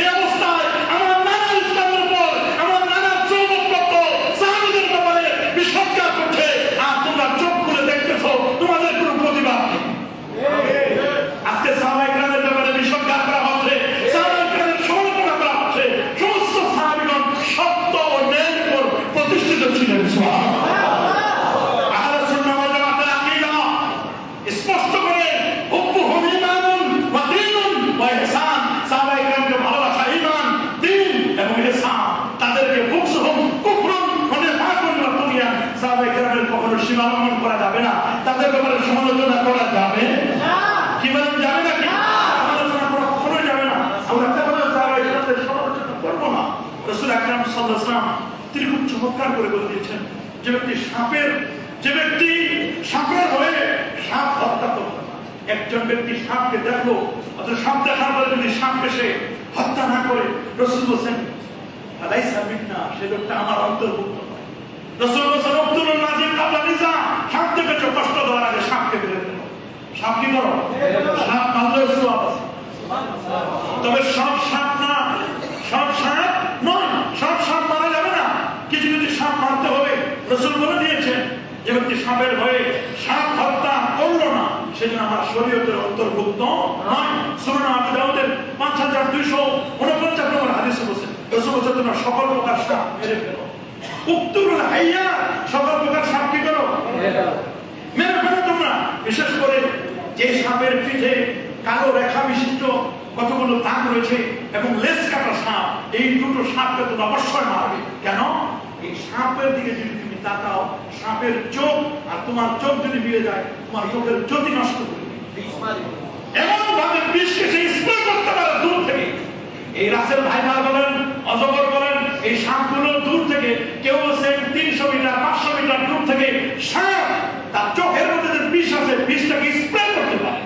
এই অবস্থায় আমার নানা ইসলামের উপর আমার নানার চৌবকপ্রাপ্ত সাহাবীদের ব্যাপারে বিষজ্ঞা করছে আর তোমরা চোখ খুলে দেখতেছো, তোমাদের কোনো প্রতিবাদ নেই। আজকে সাহাবায়ে কেরামের ব্যাপারে বিষজ্ঞা করা হচ্ছে, সাহাবায়ে কেরামের সমালোচনা করা হচ্ছে। সমস্ত সাহাবীগণ সত্য ও ন্যায়ের উপর প্রতিষ্ঠিত ছিলেন। সুবহানাল্লাহ। আহলে সুন্নাহ ওয়াল জামাতের আকীদা স্পষ্ট করে হুব্বুহুম ঈমানুন ওয়া দীনুন ওয়া ইহসান, সাহাবায়ে কেরামকে ভালোবাসা ঈমান, দ্বীন এবং ইহসান। তাদেরকে বুগযুহুম কুফরুন ওয়া নিফাকুন ওয়া তুগয়ান, সাহাবায়ে কেরামের কখনো সীমা লঙ্ঘন করা যাবে না, তাদের ব্যাপারে সমালোচনা করা যাবে না। কি বলেন যাবে না? কি সমালোচনা করা কখনোই যাবে না। আমরা কেবল সাহাবায়ে কেরামদের সমালোচনা করব না। রাসূল আকরাম সাল্লাল্লাহু আলাইহি ওয়াসাল্লাম তিনি খুব চমৎকার করে বলে দিয়েছেন যে ব্যক্তি সাপের হয়ে সাপ হত্যা করবে না। একজন ব্যক্তি সাপকে দেখলো অথবা সাপ দেখার পরে যদি সাপকে সে হত্যা না করে, রাসূল বলেন আলাইসা মিন্না, সে লোকটা আমার অন্তর্ভুক্ত নয়। রাসূল বলেন উক্তুলুন নাজির কাবলা নিজা, সাপ থেকে কষ্ট দেওয়ার আগে সাপকে মেরে ফেলো। সাপ কি করো? সাপ মারলেও সওয়াব আছে। তবে সব সাপ না, সব সাপ নয়, সব সাপ মারা যাবে না, কিছু কিছু সাপ মারতে হবে। রাসূল বলে দিয়েছেন যে ব্যক্তি সাপের ভয়ে সাপ হত্যা করলো না সেজন্য আমার শরীয়তের অন্তর্ভুক্ত নয়। সুনান আবু দাউদের 5249 নম্বর হাদিসে বলেছেন রাসূল বলেছেন তোমরা সকল প্রকার সাপ মেরে ফেলো। উক্তুল হাইয়া, সকল প্রকার সাপ কি করো? মেরে ফেলো তোমরা। বিশেষ করে যে সাপের পিঠে কালো রেখা বিশিষ্ট কতগুলো দাগ রয়েছে এবং লেজ কাটা সাপ, এই দুটো সাপকে তোমরা অবশ্যই মারবে। কেন? এই সাপের দিকে যদি তুমি তাকাও, সাপের চোখ আর তোমার চোখ যদি মিলে যায়, তোমার চোখের জ্যোতি নষ্ট করবে। এমন ভাবে বিষকে সে স্প্রে করতে পারে দূর থেকে। এই রাসেল ভাইপার বলেন, অজগর বলেন, এই সাপগুলো দূর থেকে, কেউ বলছেন 300 মিটার 500 মিটার দূর থেকে সাপ তার চোখের মধ্যে যে বিষ আছে বিষটাকে স্প্রে করতে পারে।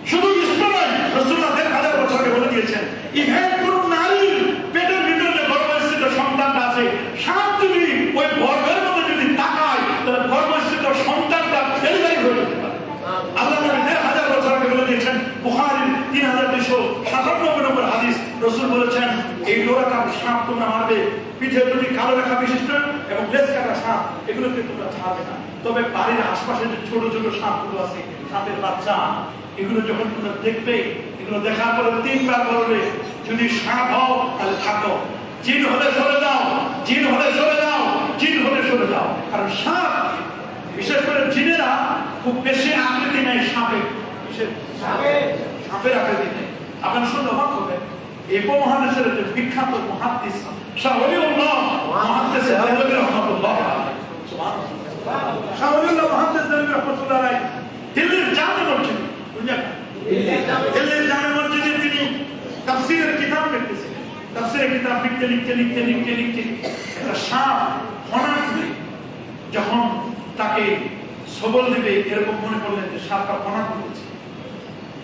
শুধু স্প্রে নয়, রাসূলুল্লাহ 1000 বছর আগে বলে দিয়েছেন ইভেন কোন নারীর পেটের ভিতরে যে গর্ভস্থিত সন্তানটা আছে, সাপ যদি ওই গর্ভের মধ্যে যদি তাকায় তাহলে গর্ভস্থিত সন্তানটা ডেলিভারি হয়ে যেতে পারে। আল্লাহ নবী 1000 বছর আগে বলে দিয়েছেন, বুখারীর 3297 নম্বর হাদিস, রাসূল বলেছেন এই লোরাকার সাপ তোমরা মারবে, পিঠে দুটি কালো রেখা বিশিষ্ট এবং লেজ কাটা সাপ, এগুলোকে তোমরা ছাড়বে না। তবে বাড়ির আশপাশে যে ছোট ছোট সাপগুলো আছে, সাপের বাচ্চা, এগুলো যখন তোমরা দেখবে, এগুলো দেখার পরে 3 বার বলবে যদি সাপ হও তাহলে থাকো, জিন হলে সরে যাও, জিন হলে সরে যাও, জিন হলে সরে যাও। কারণ সাপ, বিশেষ করে জিনেরা খুব বেশি আকৃতি নেয় সাপের, সাপের আকৃতি নেই। আপনার শুনলে অবাক হবে, এই উপমহাদেশের যে বিখ্যাত মুহাদ্দিস শাহ ওলিউল্লাহ মুহাদ্দিস দেহলভী রাহমাতুল্লাহ আলাইহি, সুবহানাল্লাহ, শাহ ওলিউল্লাহ মুহাদ্দিস দেহলভী রাহমাতুল্লাহ আলাইহি দিল্লির জামে মসজিদ, দিল্লির জামে মসজিদে তিনি তাফসীরের কিতাব লিখতেছিলেন। তাফসীরের কিতাব লিখতে লিখতে একটা সাপ হঠাৎ করে যখন তাকে সবল দিবে এরকম মনে করলেন যে সাপটা ফনা করেছে,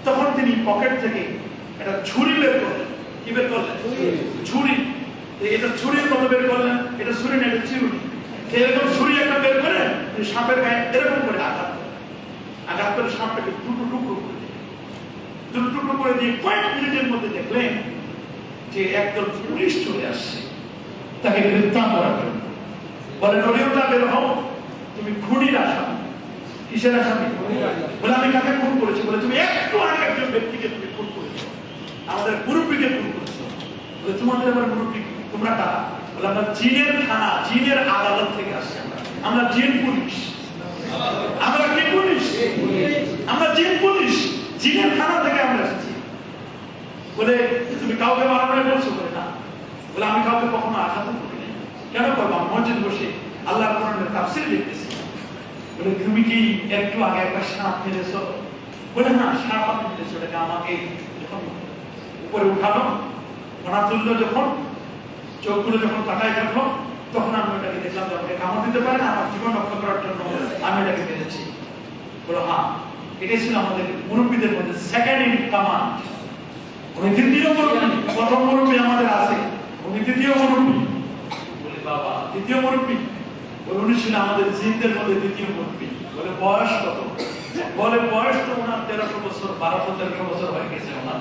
তখন তিনি পকেট থেকে একটা ছুরি বের করলেন। কি বের করলেন? ছুরি। এটা ছুরির মতো বের করলেন, এটা ছুরি না, এটা চিরুনি। এরকম ছুরি একটা বের করে সাপের গায়ে এরকম করে আঘাত করে সাপটাকে টুকরো টুকরো করে দিলেন। দুটো টুকরো করে দিয়ে কয়েক মিনিটের মধ্যে দেখলেন যে একদল পুলিশ চলে আসছে তাকে গ্রেফতার করার জন্য। বলে নলিউল্লাহ বের হও, তুমি খুনির আসামি। কিসের আসামি? বলে আমি কাকে খুন করেছি? বলে তুমি একটু আগে একজন ব্যক্তিকে তুমি খুন করেছো, আমাদের মুরব্বীকে খুন করেছো। বলে তোমাদের আবার মুরব্বী তোমরা কারা? বলে আমরা জিনের থানা, জিনের আদালত থেকে আসছি। আমরা জিন পুলিশ। আমরা কি পুলিশ? আমরা জিন পুলিশ, জিনের থানা থেকে আমরা এসেছি। বলে তুমি কাউকে মারামারি বলছো? বলে না। বলে আমি কাউকে কখনো আঘাত করিনি। কেন করবো? মসজিদ বসে আল্লাহর কোরআনের তাফসীর লিখতেছি। বলে তুমি কি একটু আগে একটা সাপ মেরেছো? বলে না, সাপ আমি মেরেছি। ওটাকে আমাকে যখন উপরে উঠানো, ওনা তুললো, যখন চোখগুলো যখন তাকায় দেখলো, তখন আমি ওটাকে দেখলাম যে আমাকে কামড় দিতে পারে না, আমার জীবন রক্ষা করার জন্য আমি এটাকে মেরেছি। বলো হ্যাঁ, এটাই ছিল আমাদের মুরব্বীদের মধ্যে সেকেন্ড ইন কমান্ড। উনি দ্বিতীয় মুরব্বী, প্রথম মুরব্বী আমাদের আছে, উনি দ্বিতীয় মুরব্বী। বলে বাবা, দ্বিতীয় মুরব্বী? বলে উনি ছিল আমাদের জিনদের মধ্যে দ্বিতীয় মুরব্বী। বলে বয়স কত? বলে বয়স তো ওনার 1300 বছর, 1200-1300 বছর হয়ে গেছে ওনার।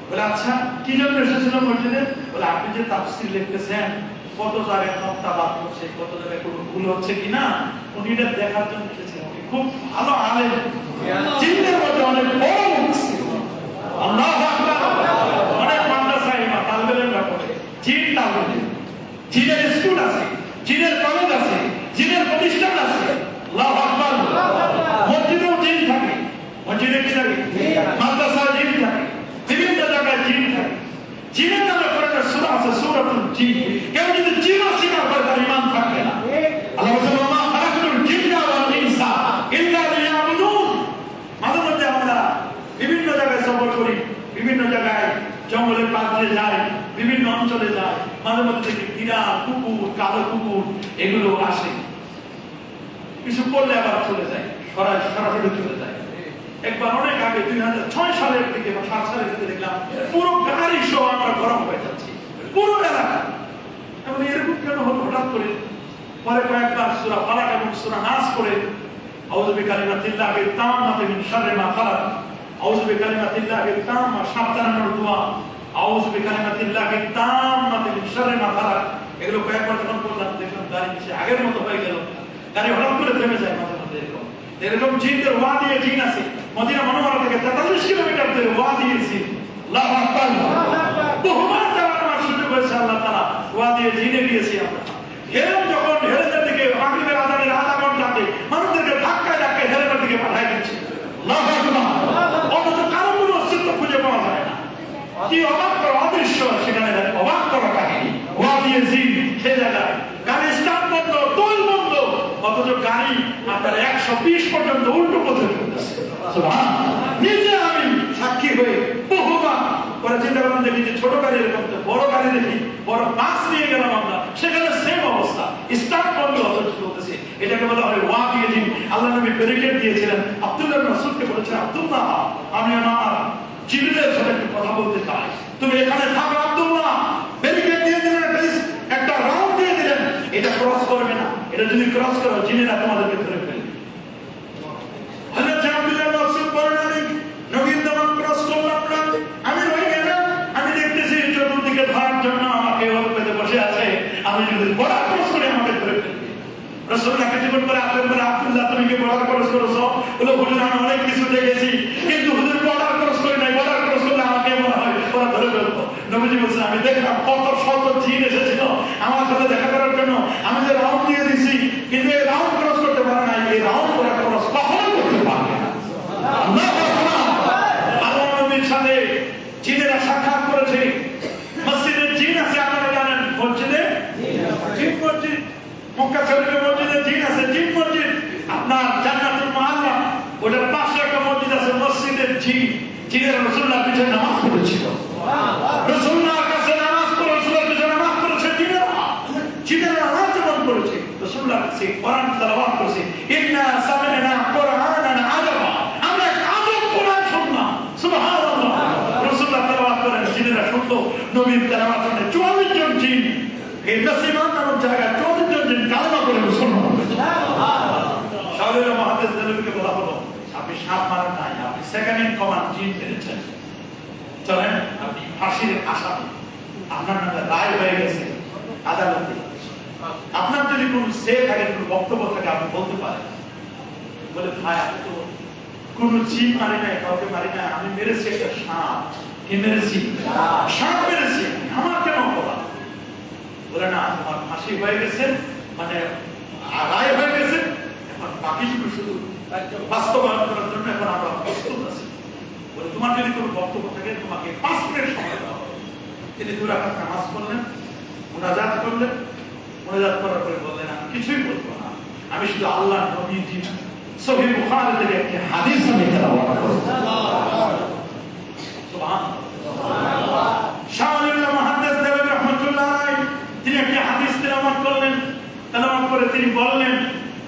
বলে আচ্ছা, কি জন্য এসেছিল মসজিদে? বলে আপনি যে তাফসীর লিখতেছেন, কত জায়গায় নকতা বাদ হচ্ছে, কত জায়গায় কোনো ভুল হচ্ছে কিনা, উনি এটা দেখার জন্য এসেছেন। উনি খুব ভালো আলেম, জিনদের মধ্যে অনেক বড় মুফতি। আল্লাহু আকবার। অনেক মাদ্রাসায় ইমাম তালবে ইলম পড়ে, জিন তালবে, জিনের স্কুল আছে, জিনের কলেজ আছে, জিনের প্রতিষ্ঠান আছে। আল্লাহু আকবার। মসজিদেও জিন থাকে, মসজিদে কি থাকে? মাদ্রাসায় জিন থাকে, বিভিন্ন জায়গায় জিন থাকে। জিনের নামে কোরআনের সূরা আছে, সূরাতুল জিন। কেউ যদি জিন অস্বীকার করে তার ঈমান থাকবে না। আল্লাহ বলেন ওয়া মা খালাকতুল জিন্না ওয়াল ইনসা ইল্লা লিয়াবুদুন। মাঝে মধ্যে আমরা বিভিন্ন জায়গায় সফর করি, বিভিন্ন জায়গায় জঙ্গলের পাশ দিয়ে যাই, বিভিন্ন অঞ্চলে যাই, মাঝে মধ্যে দেখি বিড়াল, কুকুর, কালো কুকুর এগুলো আসে, কিছু করলে আবার চলে যায়, সরাসরি চলে যায়। একবার অনেক আগে 2006 সালের দিকে বা 7 সালের দিকে দেখলাম পুরো গাড়ি সহ আমরা গরম হয়ে যাচ্ছি, পুরো এলাকা। এবং এরকম কেন হলো হঠাৎ করে? পরে কয়েকবার সূরা ফালাক এবং সূরা নাস করে আউযু বিকালিমাতিল্লাহিত তাম্মাতি মিন শাররি মা খালাক, আউযু বিকালিমাতিল্লাহিত তাম্মা, সাবধানের দোয়া, আউযু বিকালিমাতিল্লাহিত তাম্মাতি মিন শাররি মা খালাক, এগুলো কয়েকবার যখন করলাম দেখলাম গাড়ি নিচে আগের মতো হয়ে গেল। গাড়ি হঠাৎ করে থেমে যায় মাঝে মধ্যে। এরকম জিনদের ওয়াদিয়ে জিন আছে, মদিনা মনোহরা থেকে 43 কিলোমিটার দূরে ওয়াদিয়ে জিন। আল্লাহু আকবার। বহুবার যাওয়ার আমার সুযোগ হয়েছে, আল্লাহ তাআলা ওয়াদিয়ে জিনে দিয়েছি আমরা। হেরেম যখন হেরেমের দিকে মাগরিবের আযানের আধা ঘন্টা আগে মানুষদেরকে ধাক্কায় ধাক্কায় হেরেমের দিকে পাঠায় দিচ্ছে। আল্লাহু আকবার। অথচ কারো কোনো অস্তিত্ব খুঁজে পাওয়া যায় না। কি অবাক করা অদৃশ্য সেখানে, অবাক করা কাহিনী। ওয়াদিয়ে জিন সে জায়গায় গাড়ি স্টার্ট বন্ধ, দোল বন্ধ, অথচ গাড়ি আপনার 120 পর্যন্ত উল্টো পথে চলতেছে। সুবহানাল্লাহ। নিজে আমি সাক্ষী হয়ে বহুবার পরে চিন্তা করলাম, দেখি যে ছোট গাড়ি এরকম, বড় গাড়ি দেখি, বড় বাস নিয়ে গেলাম আমরা, সেখানে সেম অবস্থা, স্টার্ট বন্ধ অথচ চলতেছে। এটাকে বলা হয় ওয়াদিয়ে জিন। আল্লাহ নবী ব্যারিকেড দিয়েছিলেন, আব্দুল্লাহ ইবনে মাসউদকে বলেছেন, আব্দুল্লাহ আমি আমার জিবরিলের সাথে একটু কথা বলতে চাই, তুমি এখানে থাকো। আব্দুল্লাহ ব্যারিকেড দিয়ে দিলেন, একটা রাউন্ড দিয়ে দিলেন, এটা ক্রস করবে না, এটা যদি ক্রস করো জিনেরা তোমাদেরকে ধরে ফেলবে। হযরত আব্দুল্লাহ ইবনে মাসউদ বলেন, আমি নবীর দামান ক্রস করলাম না, আমি রয়ে গেলাম। আমি দেখতেছি চতুর্দিকে ধরার জন্য আমাকে ওর পেতে বসে আছে, আমি যদি বড় ক্রস করে আমাকে ধরে ফেলবে। রাসূলুল্লাহকে জীবন করে আসলেন, বলে আব্দুল্লাহ তুমি কি বড় ক্রস করেছো? বলে হুজুর আমি অনেক কিছু দেখেছি, কিন্তু হুজুর বড় ক্রস করে নাই, বড় ক্রস করলে আমাকে মনে হয় ওরা ধরে ফেলবো। নবীজি বলছেন, আমি দেখলাম কত শত জিন এসেছিল আমার সাথে দেখা করার জন্য, আমি যে রাউন্ড দিয়ে দিছি, কিন্তু এই রাউন্ড ক্রস করতে পারে না, এই রাউন্ড করে ক্রস কখনো করতে পারবে না। আল্লাহ নবীর সাথে জিনেরা সাক্ষাৎ করেছে। মসজিদে জিন আছে, আপনারা জানেন, মসজিদে জিন মসজিদ, মক্কা শরীফের মসজিদে জিন আছে, জিন মসজিদ। আপনার জান্নাতুল মুআল্লা ওটার পাশে একটা মসজিদ আছে, মসজিদে জিন। জিনেরা রাসূলুল্লাহর পিছনে নামাজ পড়েছিল, রাসূলুল্লাহর কাছে নামাজ পড়ে রাসূলের পিছনে নামাজ পড়েছে জিনেরা। জিনেরা নামাজ যেমন পড়েছে রাসূলুল্লাহর কাছে কোরআন তেলাওয়াত করছি, ইন্না সামি'না কুরআনান আজাবা, আমরা আজব কোরআন শুনলাম। সুবহানাল্লাহ। রাসূলুল্লাহ তেলাওয়াত করেন, জিনেরা শুনলো নবীর তেলাওয়াত শুনে 44 জন জিন এই নাসিমান নামক জায়গায় 44 জন জিন কালেমা করে মুসলমান হয়েছে। সুবহানাল্লাহ। শাওলের মুহাদ্দিস দেলবিকে বলা হলো, আপনি সাপ মারেন নাই, আপনি সেকেন্ড ইন কমান্ড জিন পেয়েছেন, চলেন আপনি ফাঁসির আসামি, আপনার নামে রায় হয়ে গেছে আদালতে, আপনার যদি কোন সে থাকে, কোন বক্তব্য থাকে আপনি বলতে পারেন। বলে ভাই আমি তো কোন জিন মারি নাই, কাউকে মারি নাই, আমি মেরেছি একটা সাপ। কি মেরেছি? সাপ মেরেছি, আমার কেন বলা? বলে না, তোমার ফাঁসি হয়ে গেছে, মানে রায় হয়ে গেছে, এখন বাকি শুধু বাস্তবায়ন করার জন্য এখন আমরা প্রস্তুত আছি। বলে তোমার যদি কোনো বক্তব্য থাকে তোমাকে 5 মিনিট সময় দেওয়া হবে। তিনি 2 রাকাত নামাজ পড়লেন, মুনাজাত করলেন, মুনাজাত করার পরে বললেন আমি কিছুই বলবো না, আমি শুধু আল্লাহর নবীজি সহিহ বুখারী থেকে একটি হাদিস আমি তেলাওয়াত করব। সুবহানাল্লাহ। শাওলিল্লাহ মুহাদ্দিস দেলবি রাহমাতুল্লাহ আলাইহি তিনি একটি হাদিস তেলাওয়াত করলেন, তেলাওয়াত করে তিনি বললেন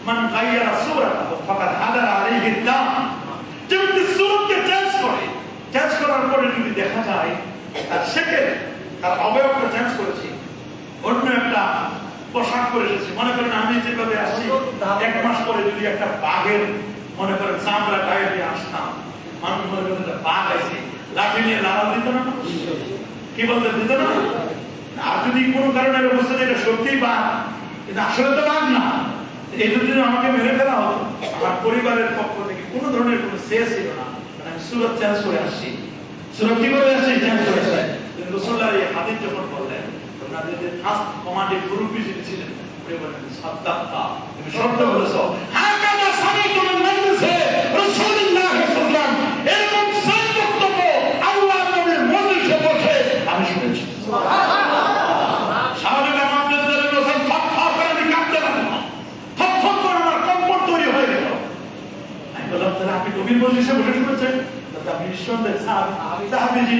মান গায়্যারা সূরাতাহু ফাকাদ হাদারা আলাইহি দাম, যদি সূরাতকে চেঞ্জ করার পরে যদি দেখা যায় তার শেকেল, তার অবয়বটা চেঞ্জ করেছে, অন্য একটা পোশাক পরে এসেছে, মনে করেন আমি যেভাবে আসছি 1 মাস পরে যদি একটা বাঘের মনে করেন চামড়া গায়ে দিয়ে আসতাম, মানুষ মনে করেন একটা বাঘ আছে, লাঠি নিয়ে লাড়া দিত না, কি বলতে দিত না? আর যদি কোনো কারণে অবস্থা এটা সত্যিই বাঘ, কিন্তু আসলে তো বাঘ না, এই যদি আমাকে মেরে ফেলা হতো, আমার পরিবারের পক্ষ থেকে কোনো ধরনের কোনো শেষ ছিল না, আমি সূরত চেঞ্জ করে আসছি। সূরত কি করে আসছি? চেঞ্জ করে আসছি। কিন্তু রাসূলুল্লাহ এই হাদিস যখন বললেন, ওনাদের যে ফার্স্ট কমান্ডের মুরব্বি যিনি ছিলেন, উনি বলেন সাদ্দাক্তা, তুমি সত্য বলেছো। হাকাদা সামিতু মিন মাজলিসে রাসূলুল্লাহ সাল্লাল্লাহু আলাইহি ওয়াসাল্লাম, এরকম সত্য বক্তব্য আল্লাহর নবীর মজলিসে বসে আমি শুনেছি। সুবহানাল্লাহ। শাওলিল্লাহ মুহাদ্দিস দেলবি হোসেন থরথর করে আমি কাঁপতে লাগলাম, থরথর করে আমার কম্পন তৈরি হয়ে গেল। আমি বললাম তাহলে আপনি নবীর মজলিসে বসে শুনেছেন? আপনি নিঃসন্দেহে সাহাবীজি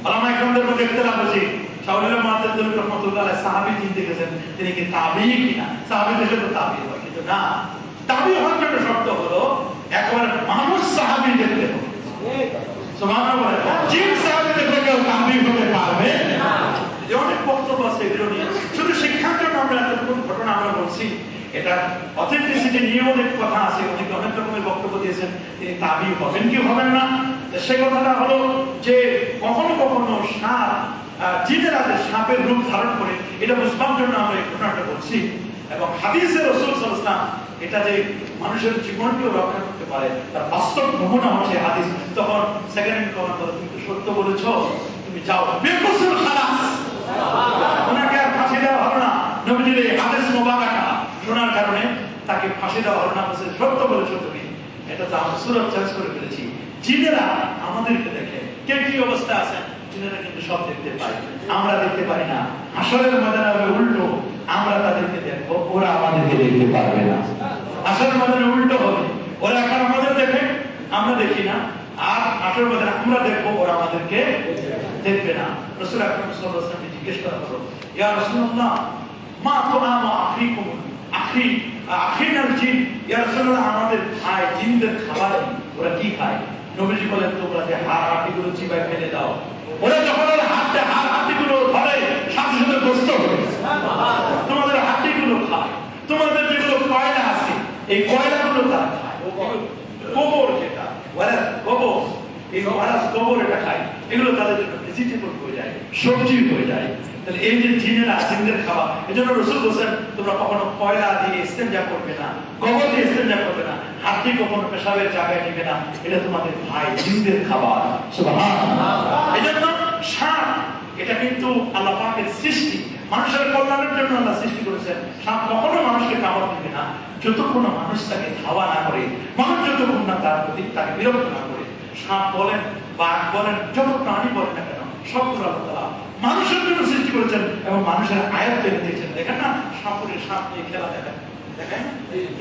ওলামায়ে কেরামদের মধ্যে ইখতিলাফ আছে। শাওলিল্লাহ মুহাদ্দিস দেলবি রাহমাতুল্লাহ আলাইহি সাহাবী চিনতে গেছেন, তিনি কি তাবিঈ কিনা? সাহাবীদের সাথে তাবিঈ হয়, কিন্তু না, তাবিঈ হওয়ার জন্য শর্ত হলো একবার মানুষ সাহাবী দেখতে হবে। সুবহানাল্লাহ। জিন সাহাবী দেখলে কেউ তাবিঈ হতে পারবে না। এই অনেক বক্তব্য আছে এগুলো নিয়ে, শুধু শিক্ষার জন্য আমরা এতটুকু ঘটনা আমরা বলছি, এটা অথেন্টিসিটি নিয়ে অনেক কথা আছে, অনেকে অনেক রকমের বক্তব্য দিয়েছেন, তিনি তাবিঈ হবেন কি হবেন না। সে কথাটা হলো যে কখনো কখনো সাপ জিনেরা সাপের রূপ ধারণ করে, এটা বুঝবার জন্য আমরা এই ঘটনাটা বলছি। এবং হাদিসে রাসূল সাল্লাল্লাহু আলাইহি ওয়াসাল্লাম এটা যে মানুষের জীবনকেও রক্ষা করতে পারে তার বাস্তব নমুনা হচ্ছে হাদিস। তখন সেকেন্ড ইন কমান্ড বলে, তুমি তো সত্য বলেছো, তুমি যাও, বেকসুর খালাস, ওনাকে আর ফাঁসি দেওয়া হবে না। নবীজির এই হাদিস মুবারাকা শোনার কারণে তাকে ফাঁসি দেওয়া হবে না, বলছে সত্য বলেছো তুমি, এটা তো আমরা সূরত চেঞ্জ করে ফেলেছি। জিনেরা আমাদেরকে দেখে, কে কি অবস্থা আছে, জিনেরা কিন্তু সব দেখতে পায়, আমরা দেখতে পারি না। হাসরের ময়দানে হবে উল্টো, আমরা তাদেরকে দেখবো, ওরা আমাদেরকে দেখতে পারবে না। হাসরের ময়দানে উল্টো হবে, ওরা এখন আমাদের দেখে, আমরা দেখি না, আর হাসরের ময়দানে আমরা দেখবো, ওরা আমাদেরকে দেখবে না। রাসূল আকরাম সাল্লাল্লাহু আলাইহি ওয়াসাল্লাম জিজ্ঞেস করা হলো, ইয়া রাসূলুল্লাহ মা তুআমু আখিকুম আখিনাল জিন, ইয়া রাসূলুল্লাহ আমাদের ভাই জিনদের খাবার ওরা কি খায়? নবীজি বলেন তোমরা যে হাড়-হাড়িগুলো চিবায় ফেলে দাও, ওরা যখন ওর হাড়-হাড়িগুলো ধরে সাথে সাথে গোস্ত হয়ে তোমাদের হাড়িগুলো খায়, তোমাদের যেগুলো কয়লা আছে এই কয়লাগুলো তারা খায়, গোবর যেটা গোবর, এই গোবর এটা খায়, এগুলো তাদের জন্য ভেজিটেবল হয়ে যায়, সবজি হয়ে যায়। তাহলে এই যে জিনেরা জিনদের খাওয়া, এজন্য রাসূল বলেন তোমরা কখনো কয়লা দিয়ে ইস্তেনজা করবে না, গোবর দিয়ে ইস্তেনজা করবে না, হাড়ি কখনো পেশাবের জায়গায় নেবে না, এটা তোমাদের ভাই জিনদের খাবার। সুবহানাল্লাহ। এজন্য সাপ এটা কিন্তু আল্লাহ পাকের সৃষ্টি, মানুষের কল্যাণের জন্য আল্লাহ সৃষ্টি করেছেন। সাপ কখনো মানুষকে কামড় দিবে না যতক্ষণ মানুষ তাকে ধাওয়া না করে, মানুষ যতক্ষণ না তার প্রতি তাকে বিরক্ত না করে। সাপ বলেন, বাঘ বলেন, যত প্রাণী বলেন না কেন, সবগুলো আল্লাহ তাআলা মানুষের জন্য সৃষ্টি করেছেন এবং মানুষের আয়াত এনে দিয়েছেন। দেখেন না সাপ নিয়ে খেলা দেখেন, দেখেন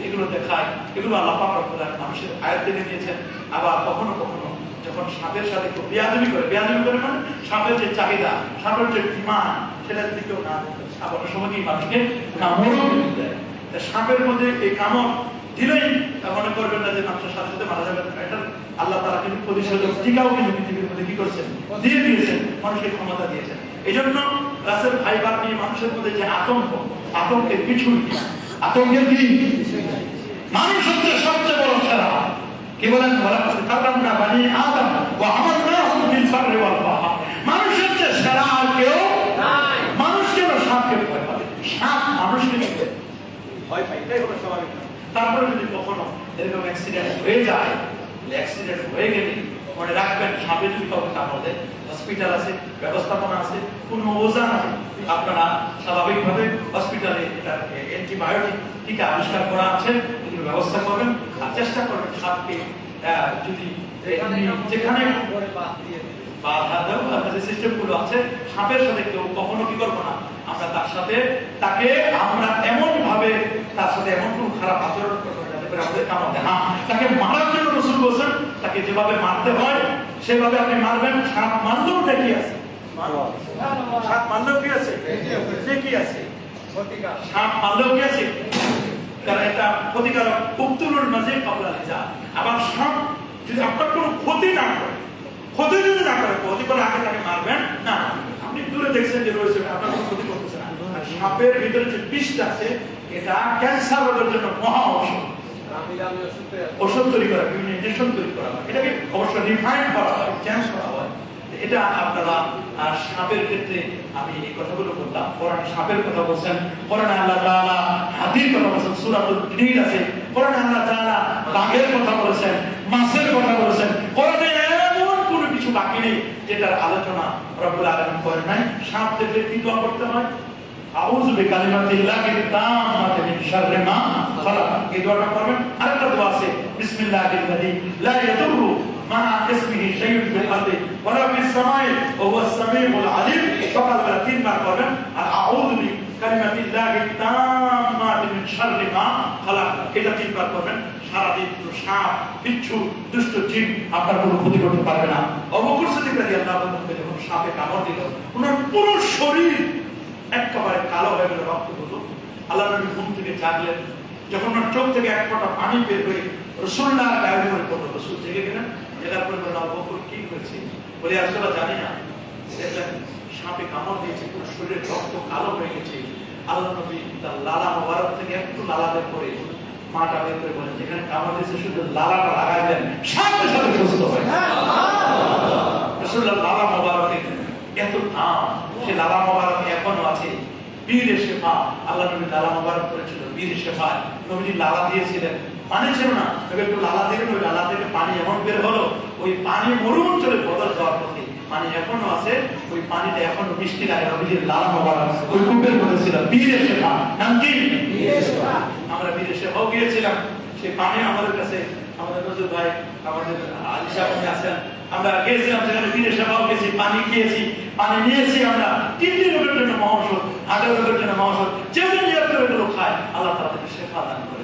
এগুলো দেখায়, এগুলো আল্লাহ পাক রব্বুল আলামিন মানুষের আয়াত এনে দিয়েছেন। আবার কখনো কখনো যখন সাপের সাথে কেউ বেয়াদবি করে মানে সাপের যে চাহিদা, সাপের যে ডিমান্ড, সেটার দিকেও না সাপ অনেক সময় মানুষকে কামড়ও দেয়। সাপের মধ্যে এই কামড় দিলেই মনে করবেন না যে মানুষের সাথে সাথে মারা যাবে। এটা আল্লাহ তাআলা কিন্তু প্রতিষেধক টিকাও কিন্তু পৃথিবীর মধ্যে কি করছেন, দিয়ে দিয়েছেন, মানুষের ক্ষমতা দিয়েছেন। এই জন্য রাসেল ফাইবার নিয়ে মানুষের মধ্যে যে আতঙ্কের কিছু আতঙ্কের কি মানুষ হচ্ছে সবচেয়ে বড় সেরা। কি বলেন, কাররামনা বানি আদম ওয়া হামালনাহুম ফিল বাররি ওয়াল বাহর। মানুষ হচ্ছে সেরা, আর কেউ নাই। মানুষ কেন সাপকে ভয় পায়? সাপ মানুষকে ভয় পায়, এটাই হলো স্বাভাবিক। তারপরে যদি কখনো এরকম অ্যাক্সিডেন্ট হয়ে যায়, অ্যাক্সিডেন্ট হয়ে গেলে মনে রাখবেন, সাপে যদি কাউকে কামড় দেয়, হসপিটাল আছে, ব্যবস্থাপনা আছে, কোনো ওজা আছে, আপনারা স্বাভাবিকভাবে হসপিটালে এটা অ্যান্টিবায়োটিক টিকা আবিষ্কার করা আছে, এগুলো ব্যবস্থা করবেন। আর চেষ্টা করবেন সাপকে যদি যেখানে বাধা দেওয়া যে সিস্টেমগুলো আছে, সাপের সাথে কেউ কখনো কি করবো না, আমরা তাকে আমরা এমন ভাবে তার সাথে এমন কোনো খারাপ আচরণ করবো না যাতে করে আমাদের কামড় দেয়। হ্যাঁ, তাকে মারার জন্য রাসূল বলেছেন, তাকে যেভাবে মারতে হয় সেভাবে আপনি মারবেন। সাপ মারলেও কি আছে, সাপ মারলেও কি আছে, কি আছে, সাপ মারলেও কি আছে, কারণ এটা ক্ষতিকারক। উক্তুলুল মাঝে কাবলা লিজা। আবার সাপ যদি আপনার কোনো ক্ষতি না করে, ক্ষতি যদি না করে, ক্ষতি করে আগে তাকে মারবেন না। আপনি দূরে দেখছেন যে রয়েছে, আপনার কোনো ক্ষতি করতেছে না। সাপের ভিতরে যে বিষটা আছে, এটা ক্যান্সার রোগের জন্য মহা ঔষধ। ওষুধ তৈরি করা, বিভিন্ন ইনজেকশন তৈরি করা হয়, এটাকে অবশ্য রিফাইন করা হয়, চেঞ্জ করা হয়। এটা আপনারা সাপের ক্ষেত্রে আমি এই কথাগুলো বললাম। কোরআন সাপের কথা বলছেন, কোরআনে আল্লাহ তাআলা হাতির কথা বলছেন, সূরাতুল ফিল আছে, কোরআনে আল্লাহ তাআলা বাঘের কথা বলেছেন, মাছের কথা বলেছেন। কোরআনে এমন কোনো কিছু বাকি নেই যেটার আলোচনা রব্বুল আলামিন করেন নাই। সাপ দেখলে কি দোয়া করতে হয়? আউযু বিকালিমাতিল্লাহি তাম্মাতি মিন শাররি মা খালাক। এই দোয়াটা করবেন। আরেকটা দোয়া আছে, বিসমিল্লাহিল্লাযী লা ইয়াদুররু মা ইসমিহি শাইউন ফিল আরদি ওয়া লা ফিস সামাই ওয়া হুয়াস সামিউল আলিম। সকালবেলা 3 বার করবেন। আর আউযু বিকালিমাতিল্লাহি তাম্মাতি মিন শাররি মা খালাক, এটা 3 বার করবেন। সারাদিন কোনো সাপ, বিচ্ছু, দুষ্ট জিন আপনার কোনো ক্ষতি করতে পারবে না। আবু বকর সিদ্দিক রাদিয়াল্লাহু আনহু যখন সাপে কামড় দিল, ওনার পুরো শরীর একেবারে কালো হয়ে গেল, রক্ত হলো। আল্লাহ নবী ঘুম থেকে জাগলেন, যখন ওনার চোখ থেকে এক ফোঁটা পানি বের হয়ে রাসূলুল্লাহ গায়ের উপরে পড়লো। রাসূল জেগে গেলেন, জেগার পরে বললেন, আবু বকর কি হয়েছে? বলে, আসলে জানি না, দেখলেন সাপে কামড় দিয়েছে, পুরো শরীরের রক্ত কালো হয়ে গেছে। আল্লাহ নবী তার লালা মোবারক থেকে একটু লালা বের করে মাটা বের করে বলেন, যেখানে কামড় দিয়েছে শুধু লালাটা লাগাই দেন, সাথে সাথে সুস্থ হয়। রাসূলুল্লাহ লালা মোবারকের এত দাম, সে লালা মোবারক এখনো আছে, বীরে শেফা। আল্লাহ নবী লালা মোবারক করেছিল বীরে শেফা। নবীজি লালা দিয়েছিলেন, পানি ছিল না, তবে একটু লালা দিলেন, ওই লালা থেকে পানি এমন বের হলো, ওই পানি মরু অঞ্চলে বদল যাওয়ার পথে পানি এখনো আছে, ওই পানিটা এখনো মিষ্টি লাগে। নবীজির লালা মোবারক ওই কূপের মধ্যে ছিল, বীরে শেফা। নাম কি? আমরা বীরে শেফাও গিয়েছিলাম, সেই পানি আমাদের কাছে, আমাদের নজরুল ভাই, আমাদের আলী সাহেব আছেন, আমরা গিয়েছিলাম সেখানে বীরে শেফাও গেছি, পানি খেয়েছি, পানি নিয়েছি আমরা। 3 রোগের জন্য মহৌষধ, 8 রোগের জন্য মহৌষধ, যে নিয়োগ করে এগুলো খায়, আল্লাহ তাআলা তাকে শেফা দান করে।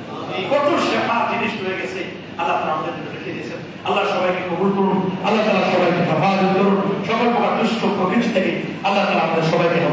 কত শেফা জিনিস হয়ে গেছে, আল্লাহ তাআলা আমাদের জন্য রেখে দিয়েছেন। আল্লাহ সবাইকে কবুল করুন, আল্লাহ তাআলা সবাইকে হেফাজত করুন, সকল প্রকার দুষ্ট প্রকৃতি থেকে আল্লাহ তাআলা আমাদের সবাইকে